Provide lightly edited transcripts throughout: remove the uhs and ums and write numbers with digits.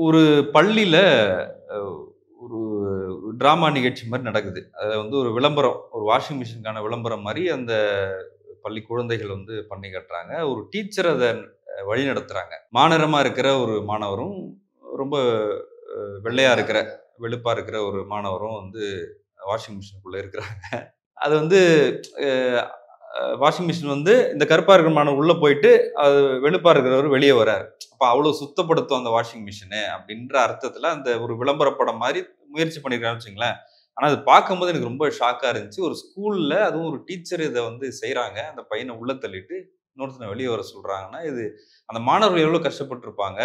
ஒரு பள்ளியில அ ஒரு டிராமா நிகழ்ச்சி மாரி நடக்குது. அதுல வந்து ஒரு விளம்பரம், ஒரு வாஷிங் மிஷினுக்கான விளம்பரம் மாரி அந்த பள்ளி குழந்தைகள் வந்து பண்ணி காட்டுறாங்க. ஒரு டீச்சர் அத வழிநடத்துறாங்க. மாநிறமா இருக்கிற ஒரு மாணவரும், ரொம்ப வெள்ளையா இருக்கிற, வெளுப்பா இருக்கிற ஒரு மாணவரும் வந்து வாஷிங் மிஷினுக்குள்ள இருக்கிறாங்க. அது வந்து அ வாஷிங் மிஷின் வந்து இந்த கருப்பா இருக்கிற மாணவர் உள்ள போயிட்டு, அது வெளுப்பா இருக்கிறவரு வெளிய வராரு. அப்ப அவ்வளோ சுத்தப்படுத்தும் அந்த வாஷிங் மிஷினு அப்படின்ற அர்த்தத்துல அந்த ஒரு விளம்பர படம் மாரி முயற்சி பண்ணியிருக்காங்கன்னு வச்சுக்கங்களேன். ஆனா அது பார்க்கும்போது எனக்கு ரொம்ப ஷாக்கா இருந்துச்சு. ஒரு ஸ்கூல்ல அதுவும் ஒரு டீச்சர் இத வந்து செய்றாங்க. அந்த பையன உள்ள தள்ளிட்டு இன்னொருத்தன வெளிய வர சொல்றாங்கன்னா, இது அந்த மாணவர்கள் எவ்வளோ கஷ்டப்பட்டுருப்பாங்க.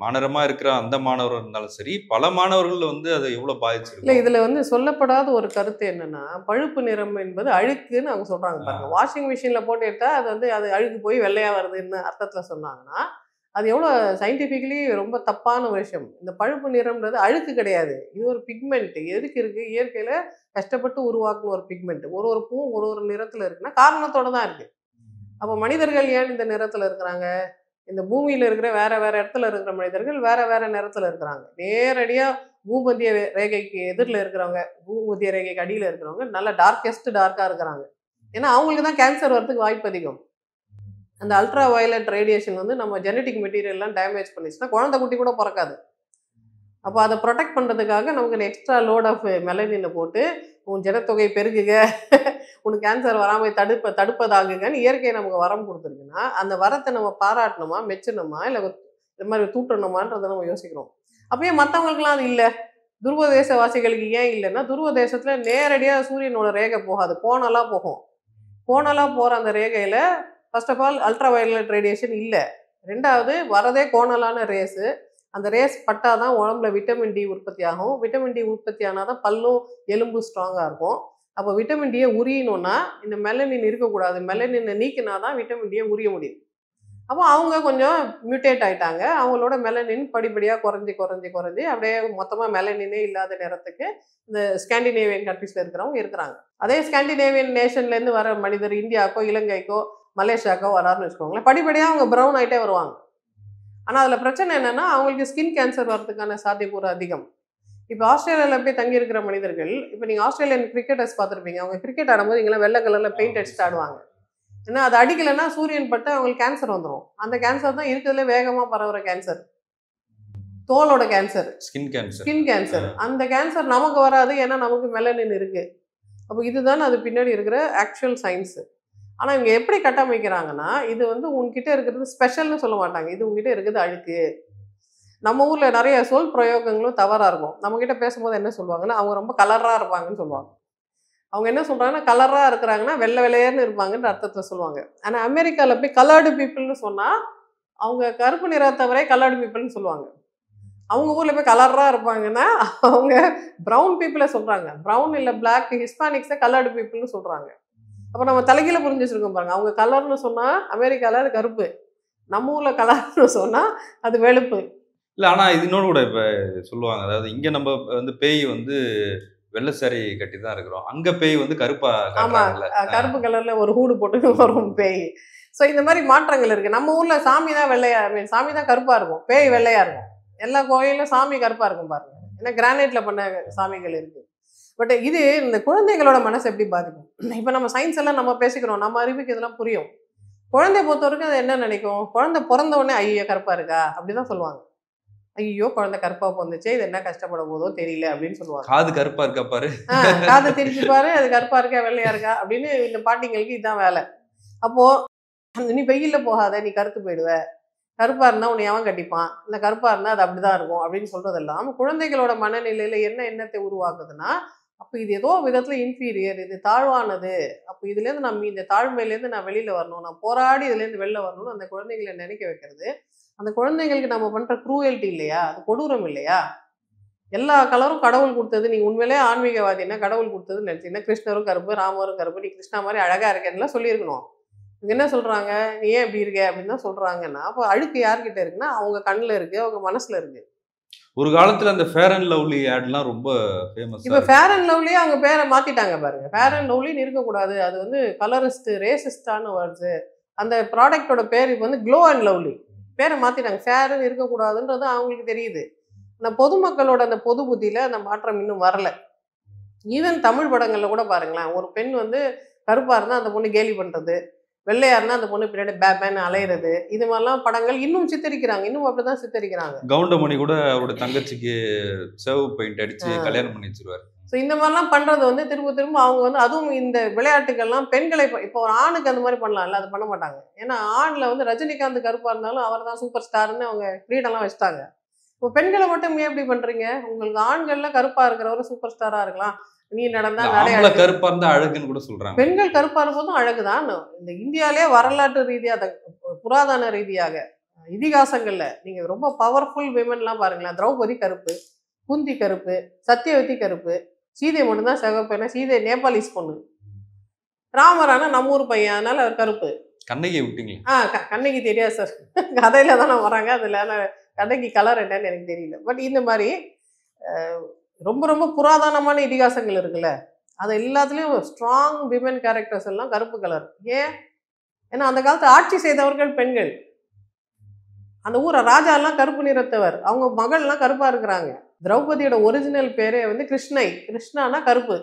மாநிறமா இருக்கிற அந்த மாணவரா இருந்தாலும் சரி, பல மாணவர்கள் வந்து அது எவ்வளோ இல்ல பாதிச்சிருக்கும். இதுல வந்து சொல்லப்படாத ஒரு கருத்து என்னன்னா, பழுப்பு நிறம் என்பது அழுக்குன்னு அவங்க சொல்றாங்க ஆ. பாருங்க. வாஷிங் மிஷின்ல போட்டு எடுத்தா அது அழுக்கு போய் வெள்ளையா வருதுன்னு அர்த்தத்துல சொன்னாங்கன்னா, அது எவ்வளோ சயின்டிஃபிக்கலி ரொம்ப தப்பான ஒரு விஷயம். இந்த பழுப்பு நிறம்ன்றது அழுக்கு கிடையாது. இது ஒரு பிக்மெண்ட். எதுக்கு இருக்கு? இயற்கையில கஷ்டப்பட்டு உருவாக்குன ஒரு பிக்மெண்ட். ஒரு ஒரு பூவும் ஒரு ஒரு நிறத்துல இருக்குன்னா, காரணத்தோட தான் இருக்கு. அப்ப மனிதர்கள் ஏன் இந்த நிறத்துல இருக்கிறாங்க? இந்த பூமியில இருக்கிற வேற வேற இடத்துல இருக்கிற மனிதர்கள் வேற வேற நிறத்துல இருக்கிறாங்க. நேரடியா பூமத்திய ரேகைக்கு எதிர்ல இருக்கிறவங்க, பூமத்திய ரேகைக்கு அடியில இருக்கிறவங்க நல்ல டார்க்கெஸ்ட் டார்க்கா இருக்கிறாங்க. ஏன்னா அவங்களுக்கு தான் கேன்சர் வரதுக்கு வாய்ப்பு அதிகம். அந்த அல்ட்ரா வயலட் ரேடியேஷன் வந்து நம்ம ஜெனடிக் மெட்டீரியல்லாம் டேமேஜ் பண்ணிச்சுன்னா குழந்தை குட்டி கூட பொறக்காது. அப்ப அத புரொடெக்ட் பண்றதுக்காக நமக்கு எக்ஸ்ட்ரா லோட் ஆஃப் மெலனின போட்டு, உன் ஜனத்தொகை பெருகுக, உனக்கு கேன்சர் வராம தடுப்பதாகுங்கன்னு இயற்கை நமக்கு வரம் குடுத்துருக்குன்னா, அந்த வரத்த நம்ம பாராட்டணுமா, மெச்சணுமா, இல்ல இது மாரி தூட்டணுமான்றத நம்ம யோசிக்கிறோம். அப்ப ஏன் மத்தவங்களுக்கெல்லாம் அது இல்ல? துருவ தேசவாசிகளுக்கு ஏன் இல்லன்னா, துருவ தேசத்துல நேரடியா சூரியனோட ரேகை போகாது. கோணலா போகும். கோணலா போற அந்த ரேகையில first of all ultraviolet radiation இல்ல. 2வது வரதே கோணலான ரேஸ். அந்த ரேஸ் பட்டா தான் உடம்புல விட்டமின் டி உற்பத்தி ஆகும். விட்டமின் டி உற்பத்தி ஆனா தான் பல்லும், எலும்பும் ஸ்ட்ராங்கா இருக்கும். அப்போ விட்டமின் டிய உரியணும்னா, இந்த மெலனின் இருக்கக்கூடாது. மெலனின நீக்கினா தான் விட்டமின் டிய உரிய முடியும். அப்போ அவங்க கொஞ்சம் மியூட்டேட் ஆயிட்டாங்க. அவங்களோட மெலனின் படிப்படியா குறைஞ்சு அப்படியே மொத்தமா மெலனினே இல்லாத நேரத்துக்கு இந்த ஸ்காண்டினேவியன் கண்ட்ரீஸ்ல இருக்கிறவங்க இருக்கிறாங்க. அதே ஸ்காண்டினேவியன் நேஷன்லேருந்து வர மனிதர் இந்தியாவுக்கோ, இலங்கைக்கோ, மலேசியாவுக்கோ வராருன்னு வச்சுக்கோங்களேன். படிப்படியா அவங்க ப்ரவுன் ஆயிட்டே வருவாங்க. ஆனா அதுல பிரச்சனை என்னன்னா, அவங்களுக்கு ஸ்கின் கேன்சர் வரதுக்கான சாத்தியக்கூறு அதிகம். இப்ப ஆஸ்திரேலியால போய் தங்கி இருக்கிற மனிதர்கள், இப்ப நீங்க ஆஸ்திரேலியன் கிரிக்கெட்டர்ஸ் பார்த்திருப்பீங்க. அவங்க கிரிக்கெட் ஆடும்போது இங்கலாம் வெள்ள கலர்ல பெயிண்ட் அடிச்சுட்டு ஆடுவாங்க. ஏன்னா அது அடிக்கலன்னா சூரியன் பட்டு அவங்களுக்கு கேன்சர் வந்துரும். அந்த கேன்சர் தான் இருக்கிறதுலே வேகமா பரவுற கேன்சர். தோலோட cancer. Skin cancer. Skin cancer. அந்த கேன்சர் நமக்கு வராது. ஏன்னா நமக்கு மெலனின் இருக்கு. அப்ப இதுதான் அது பின்னாடி இருக்கிற ஆக்சுவல் சயின்ஸ். ஆனா இவங்க எப்படி கட்டமைக்கிறாங்கன்னா, இது வந்து உன்கிட்ட இருக்கிறது ஸ்பெஷல்னு சொல்ல மாட்டாங்க. இது உன்கிட்ட இருக்குது அழுக்கு. நம்ம ஊர்ல நெறைய சொல் பிரயோகங்களும் தவறா இருக்கும். நம்மகிட்ட பேசும்போது என்ன சொல்லுவாங்கன்னா, அவங்க ரொம்ப கலரா இருப்பாங்கன்னு சொல்லுவாங்க. அவங்க என்ன சொல்றாங்கன்னா, கலரா இருக்கிறாங்கன்னா, வெள்ள வெளேர்ன்னு இருப்பாங்கன்ற அர்த்தத்துல சொல்லுவாங்க. ஆனா அமெரிக்கால போய் கலர்டு பீப்பிள்ன்னு சொன்னா, அவங்க கருப்பு நிறத்தவரே கலர்டு பீப்பிள்ன்னு சொல்லுவாங்க. அவங்க ஊர்ல போய் கலரா இருப்பாங்கன்னா, அவங்க ப்ரவுன் பீப்பிள சொல்றாங்க. ப்ரவுன் இல்ல பிளாக் ஹிஸ்பானிக்ஸ கலர்டு பீப்பிள்ன்னு சொல்றாங்க. அப்ப நம்ம தலைகீழ புரிஞ்சு வச்சிருக்கோம் பாருங்க. அவங்க கலர்ன்னு சொன்னா அமெரிக்கால அது கருப்பு. நம்ம ஊர்ல கலர்ன்னு சொன்னா அது வெளுப்பு. இல்ல ஆனா இது இன்னொன்னு கூட இப்ப சொல்லுவாங்க. அதாவது இங்க நம்ம வந்து பேய் வந்து வெள்ள சாரி கட்டி தான் இருக்கிறோம். அங்க பேய் வந்து கருப்பா ஆமா. காட்டுறாங்கல்ல. கருப்பு கலர்ல ஒரு ஹூடு போட்டு வரும் பேய். ஸோ இந்த மாரி மாற்றங்கள் இருக்கு. நம்ம ஊர்ல சாமி தான் வெள்ளையா ஐ மீன் சாமி தான் கருப்பா இருக்கும். பேய் வெள்ளையா இருக்கும். எல்லா கோயில்லும் சாமி கருப்பா இருக்கும் பாருங்க. ஏன்னா கிரானைட்ல பண்ண சாமிகள் இருக்கு. பட் இது இந்த குழந்தைகளோட மனச எப்படி பாதிக்கும்? இப்ப நம்ம சயின்ஸ் எல்லாம் நம்ம பேசிக்கிறோம். நம்ம அறிவுக்கு இதெல்லாம் புரியும். குழந்தைய பொறுத்தவரைக்கும் அது என்ன நினைக்கும்? குழந்தை பொறந்த உடனே ஐயய்யோ! கருப்பா இருக்கா? அப்படிதான் சொல்லுவாங்க. ஐயய்யோ! குழந்தை கருப்பா பொறந்துச்சே! இது என்ன கஷ்டப்பட போதோ தெரியல அப்படின்னு சொல்லுவாங்க. காது கருப்பா இருக்கா பாரு. ஆ காத திருப்பி பாரு, அது கருப்பா இருக்கா, வெள்ளையா இருக்கா அப்படின்னு இந்த பாட்டிங்களுக்கு இதான் வேலை. அப்போ நீ வெயில்ல போகாத, நீ கருத்து போயிடுவ. கருப்பா இருந்தா உன்னை எவன் கட்டிப்பான்? இல்ல கருப்பா இருந்தா அது அப்படிதான் இருக்கும் அப்படின்னு சொல்றதெல்லாம் குழந்தைகளோட மனநிலையில என்ன எண்ணத்தை உருவாக்குதுன்னா, அப்ப இது ஏதோ விதத்துல இன்ஃபீரியர், இது தாழ்வானது. அப்ப இதுலேருந்து இந்த தாழ்மையிலேருந்து நான் வெளியில வரணும். நான் போராடி இதுலேருந்து வெளில வரணும்னு அந்த குழந்தைகள நினைக்க வைக்கிறது. அந்த குழந்தைங்களுக்கு நம்ம பண்ற க்ரூயல்டி இல்லையா? அது கொடூரம் இல்லையா? எல்லா கலரும் கடவுள் குடுத்தது. நீங்க உண்மையிலேயே ஆன்மீகவாதின்னா, கடவுள் குடுத்ததுன்னு நினைச்சீங்கன்னா, கிருஷ்ணரும் கருப்பு, ராமரும் கருப்பு. நீ கிருஷ்ணா மாரி அழகா இருக்கேன்னுலாம் சொல்லியிருக்கணும். இவங்க என்ன சொல்றாங்க? "நீ ஏன் இப்படி இருக்க?" அப்படின்னு தான் சொல்றாங்கன்னா, அப்போ அழுக்கு யார்கிட்ட இருக்குன்னா, அவங்க கண்ல இருக்கு, அவங்க மனசுல இருக்கு. ஒரு காலத்துல அந்த ஃபேர் அண்ட் லவ்லி ஆட்லாம் ரொம்ப ஃபேமஸா இப்ப இருக்கும். ஃபேர் அண்ட் லவ்லியே அவங்க பேர மாத்திட்டாங்க பாருங்க. ஃபேர் அண்ட் லவ்லின்னு இருக்கக்கூடாது. அது வந்து கலரிஸ்ட், ரேசிஸ்டான வேர்ட்ஸு. அந்த ப்ராடக்ட்டோட பேர் இப்ப வந்து க்ளோ அண்ட் லவ்லி. பேரை மாத்திட்டாங்க. ஃபேர்ன்னு இருக்கக்கூடாதுன்றது அவங்களுக்கு தெரியுது. ஆனா பொதுமக்களோட அந்த பொது புத்தியில அந்த மாற்றம் இன்னும் வரல. ஈவன் தமிழ் படங்கள்ல கூட பாருங்களேன், ஒரு பெண் வந்து கருப்பா இருந்தா அந்த பொண்ணு கேலி பண்றது, வெள்ளையா இருந்தா அந்த பொண்ணு பின்னாடி பேன்னு அலையிறது, இது மாதிரிலாம் படங்கள் இன்னும் சித்தரிக்கிறாங்க. இன்னும் அப்படிதான் சித்தரிக்கிறாங்க. கவுண்டமணி கூட அவரோட தங்கச்சிக்கு சிவப்பு பெயிண்ட் அடிச்சு ஆ. கல்யாணம் பண்ணி வச்சிருவாரு. ஸோ இந்த மாதிரிலாம் பண்றது வந்து திரும்ப திரும்ப அவங்க வந்து அதுவும் இந்த விளையாட்டுகள்லாம் பெண்களை இப்போ ஒரு ஆணுக்கு அந்த மாதிரி பண்ணலாம்ல, அது பண்ண மாட்டாங்க. ஏன்னா ஆண்ல வந்து ரஜினிகாந்த் கருப்பா இருந்தாலும் அவர் தான் சூப்பர் ஸ்டார்ன்னு அவங்க கிரீடம்லாம் வச்சுட்டாங்க. இப்போ பெண்கள மட்டும் ஏன் இப்படி பண்றீங்க? உங்களுக்கு ஆண்கள்ல கருப்பா இருக்கிறவரு சூப்பர் ஸ்டாரா இருக்கலாம். நீ நடந்தா இல்ல நடை ஆம்பளை அழகு. கருப்பா இருந்தா அழகுன்னு கூட சொல்றாங்க. பெண்கள் கருப்பா இருக்கும்போதும் அழகுதான். இந்த இந்தியாவிலேயே வரலாற்று ரீதியா புராதன ரீதியாக இதிகாசங்கள்ல நீங்க ரொம்ப பவர்ஃபுல் விமன்லாம் பாருங்களேன். திரௌபதி கருப்பு, குந்தி கருப்பு, சத்தியவதி கருப்பு, சீதை மட்டும் தான் சிவப்பு. ஏன்னா சீதை நேபாளிஸ் பொண்ணு. ராமர் ஆனா நம்ம ஊர் பையன். அதனால அவர் கருப்பு. கண்ணகியை விட்டீங்களே. கண்ணகி தெரியாது சார். கதையில தானே வராங்க. அதுல கண்ணகி கலர் என்னன்னு எனக்கு தெரியல. பட் இந்த மாதிரி ரொம்ப ரொம்ப புராதனமான இதிகாசங்கள் இருக்குல்ல. அது எல்லாத்துலயும் ஸ்ட்ராங் விமன் கேரக்டர்ஸ் எல்லாம் கருப்பு கலர். ஏன்? ஏன்னா அந்த காலத்து ஆட்சி செய்தவர்கள் பெண்கள். அந்த ஊர ராஜா எல்லாம் கருப்பு நிறத்தவர். அவங்க மகள்லாம் கருப்பா இருக்கிறாங்க. திரௌபதியோட ஒரிஜினல் பேரே வந்து கிருஷ்ணை. கிருஷ்ணானா கருப்பு.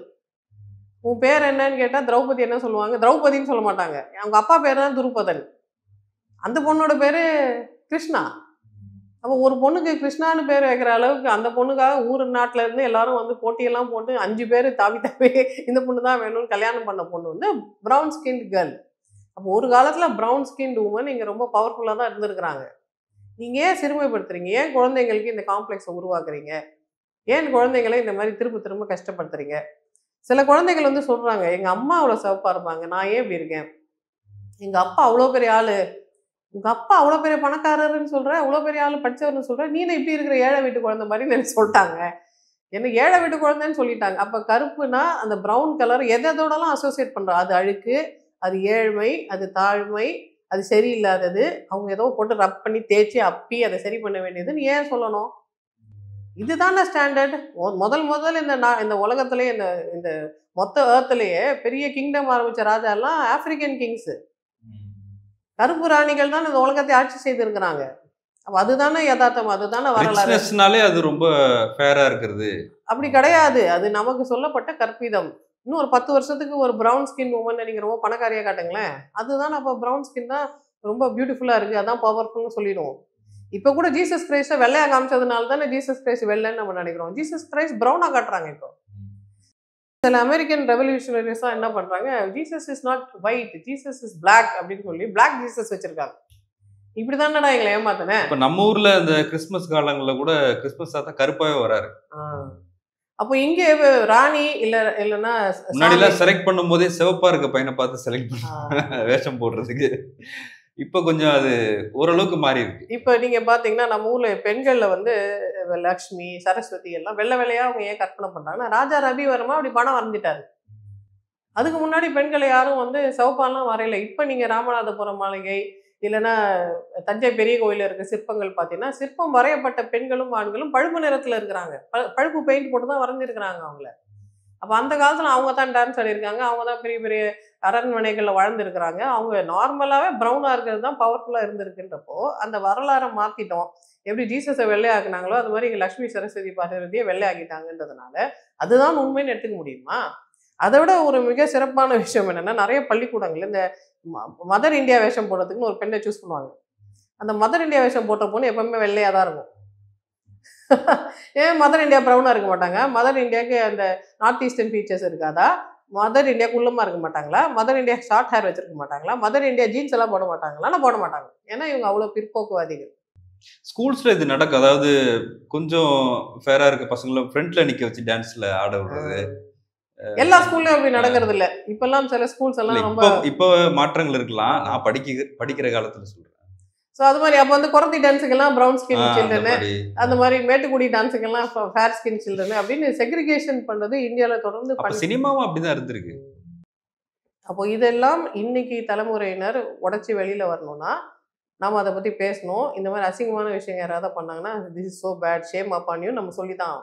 உன் பேர் என்னன்னு கேட்டா திரௌபதி என்ன சொல்லுவாங்க? திரௌபதின்னு சொல்ல மாட்டாங்க. அவங்க அப்பா பேர் தான் துருபதன். அந்த பொண்ணோட பேரு கிருஷ்ணா. அப்போ ஒரு பொண்ணுக்கு கிருஷ்ணான்னு பேர் வைக்கிற அளவுக்கு அந்த பொண்ணுக்காக ஊர் நாட்டுல இருந்து எல்லாரும் வந்து போட்டியெல்லாம் போட்டு 5 பேர் தாவி தாவி இந்த பொண்ணு தான் வேணும்னு கல்யாணம் பண்ண பொண்ணு வந்து ப்ரவுன் ஸ்கின் கேர்ள். அப்போ ஒரு காலத்துல ப்ரவுன் ஸ்கின் உமன் இங்க ரொம்ப பவர்ஃபுல்லா தான் இருந்திருக்கிறாங்க. நீங்க ஏன் சிறுமைப்படுத்துறீங்க? ஏன் குழந்தைங்களுக்கு இந்த காம்ப்ளெக்ஸை உருவாக்குறீங்க? ஏன் குழந்தைகளை இந்த மாதிரி திரும்ப திரும்ப கஷ்டப்படுத்துறீங்க? சில குழந்தைகள் வந்து சொல்றாங்க, எங்க அம்மா அவ்வளோ சிவப்பா இருப்பாங்க. நான் ஏன் இப்படி இருக்கேன்? எங்க அப்பா அவ்வளோ பெரிய ஆளு. உங்க அப்பா அவ்வளோ பெரிய பணக்காரர்ன்னு சொல்ற, அவ்வளோ பெரிய ஆளு படிச்சவர்ன்னு சொல்ற. நீ என்ன இப்படி இருக்கிற ஏழை வீட்டு குழந்தை மாரின்னு எனக்கு சொல்ட்டாங்க. என்ன ஏழை வீட்டு குழந்தைன்னு சொல்லிட்டாங்க. அப்ப கருப்புனா அந்த ப்ரவுன் கலர் எதோடலாம் அசோசியேட் பண்றோம். அது அழுக்கு, அது ஏழ்மை, அது தாழ்மை, அது சரியில்லாதது. அவங்க ஏதோ போட்டு ரப் பண்ணி தேய்ச்சு அப்பி அதை சரி பண்ண வேண்டியதுன்னு ஏன் சொல்லணும்? இதுதானே ஸ்டாண்டர்ட். முதல் இந்த உலகத்திலேயே இந்த இந்த மொத்த ஏர்த்லயே பெரிய கிங்டம் ஆரம்பிச்ச ராஜாலாம் ஆப்பிரிக்கன் கிங்ஸ். கருப்பு ராணிகள் தான் இந்த உலகத்தை ஆட்சி செய்திருக்கிறாங்க. அப்ப அதுதானே யதார்த்தம். அதுதானே வரலாறு. ரிச்னஸ்னாலே அது ரொம்ப ஃபேரா இருக்கிறது. அப்படி கிடையாது. அது நமக்கு சொல்லப்பட்ட கற்பிதம். இன்னும் ஒரு 10 வருஷத்துக்கு ஒரு ப்ரவுன் ஸ்கின் உமன் நீங்க ரொம்ப பணக்காரியா காட்டுங்களேன். அதுதான் அப்ப ப்ரவுன் ஸ்கின் தான் ரொம்ப பியூட்டிஃபுல்லா இருக்கு. அதான் பவர்ஃபுல்னு சொல்லிடுவோம். இப்ப கூட ஜீசஸ் கிரைஸ்ட வெள்ளையா காமிச்சதுனால தானே ஜீசஸ் கிரைஸ்ட் வெள்ளைன்னு நம்ம நினைக்கிறோம். ஜீசஸ் கிரைஸ்ட் ப்ரௌனா காட்டுறாங்க இப்போ. சில அமெரிக்கன் ரெவல்யூஷனரிஸா என்ன பண்றாங்க? Jesus is not white, Jesus is black அப்படின்னு சொல்லி பிளாக் ஜீசஸ் வச்சிருக்காங்க. இப்படிதானடா எங்களை ஏமாத்தின. இப்ப நம்ம ஊர்ல இந்த கிறிஸ்துமஸ் காலங்கள்ல கூட கிறிஸ்துமஸ் தாத்தா கருப்பாவே வராரு. அப்போ இங்க ராணி இல்லன்னா முன்னாடி எல்லாம் செலக்ட் பண்ணும் போதே சிவப்பா இருக்க பையனை பார்த்து செலக்ட் பண்ண வேஷம் போடுறதுக்கு. இப்ப கொஞ்சம் அது ஓரளவுக்கு மாறி இருக்கு. இப்ப நீங்க பாத்தீங்கன்னா நம்ம ஊர்ல பெண்கள்ல வந்து லக்ஷ்மி, சரஸ்வதி எல்லாம் வெள்ளை வெள்ளையா அவங்க ஏன் கற்பனை பண்றாங்கன்னா ராஜா ரவிவர்மா அப்படி பணம் வரைஞ்சிட்டாரு. அதுக்கு முன்னாடி பெண்களை யாரும் வந்து சிவப்பாலாம் வரையல. இப்ப நீங்க ராமநாதபுரம் மாளிகை இல்லைன்னா தஞ்சை பெரிய கோயில இருக்க சிற்பங்கள் பார்த்தீங்கன்னா சிற்பம் வரையப்பட்ட பெண்களும் ஆண்களும் பழுப்பு நிறத்துல இருக்கிறாங்க. பழுப்பு பெயிண்ட் போட்டு தான் வரைஞ்சிருக்கிறாங்க அவங்கள. அப்ப அந்த காலத்துல அவங்க தான் டான்ஸ் ஆடிருக்காங்க. அவங்க தான் பெரிய பெரிய அரண்மனைகள்ல வாழ்ந்திருக்கிறாங்க. அவங்க நார்மலாவே ப்ரௌனா இருக்கிறது தான் பவர்ஃபுல்லா இருந்திருக்குன்றப்போ அந்த வரலாறை மாத்திட்டோம். எப்படி ஜீசஸை வெள்ளையாக்குனாங்களோ அது மாதிரி இங்க லட்சுமி சரஸ்வதி பார்வதியை வெள்ளையாக்கிட்டாங்கன்றதுனால அதுதான் உண்மைன்னு எடுத்துக்க முடியுமா? அதை விட ஒரு மிக சிறப்பான விஷயம் என்னன்னா நிறைய பள்ளிக்கூடங்கள் இந்த மதர் இந்தியா வேஷம் போடுறதுக்குன்னு ஒரு பெண்ணை சூஸ் பண்ணுவாங்க. அந்த மதர் இந்தியா வேஷம் போட்ட பொண்ணு எப்பவுமே வெள்ளையா தான் இருக்கும். ஏன் மதர் இந்தியா ப்ரௌனா இருக்க மாட்டாங்க? மதர் இந்தியாவுக்கு அந்த நார்த் ஈஸ்டர்ன் ஃபீச்சர்ஸ் இருக்காதா? மதர் இந்தியா குள்ளமா இருக்க மாட்டாங்களா? மதர் இந்தியா ஷார்ட் ஹேர் வச்சிருக்க மாட்டாங்களா? மதர் இந்தியா ஜீன்ஸ் எல்லாம் போட மாட்டாங்களா? போட மாட்டாங்க. ஏன்னா இவங்க அவ்வளவு பிற்போக்குவாதிகள். ஸ்கூல்ஸ்ல இது நடக்கும். அதாவது கொஞ்சம் ஃபேரா இருக்க பசங்களை ஃப்ரண்ட்ல நிக்க வச்சு டான்ஸ்ல ஆட விடுறது. எல்லா ஸ்கூல்லயும் அப்படி நடக்கிறது இல்ல. இப்பெல்லாம் சில ஸ்கூல்ஸ் எல்லாம் ரொம்ப இப்போ மாற்றங்கள் இருக்கலாம். நான் படிக்கிற காலத்துல சொல்றேன். ஸோ அது மாதிரி அப்போ வந்து குறத்தி டான்ஸுக்கெல்லாம் ப்ரௌன் ஸ்கின் சில்ட்ரனு, அந்த மாதிரி மேட்டுக்குடி டான்ஸுக்கெல்லாம் ஃபேர் ஸ்கின் சில்ட்ரனு அப்படின்னு செக்ரிகேஷன் பண்ணுறது இந்தியாவில் தொடர்ந்து சினிமாவும் அப்படிதான் இருந்திருக்கு. அப்போ இதெல்லாம் இன்னைக்கு தலைமுறையினர் உடச்சி வெளியில் வரணும்னா நாம் அதை பற்றி பேசணும். இந்த மாதிரி அசிங்கமான விஷயம் யாராவது பண்ணாங்கன்னா this is so bad, shame upon you நம்ம சொல்லி தான்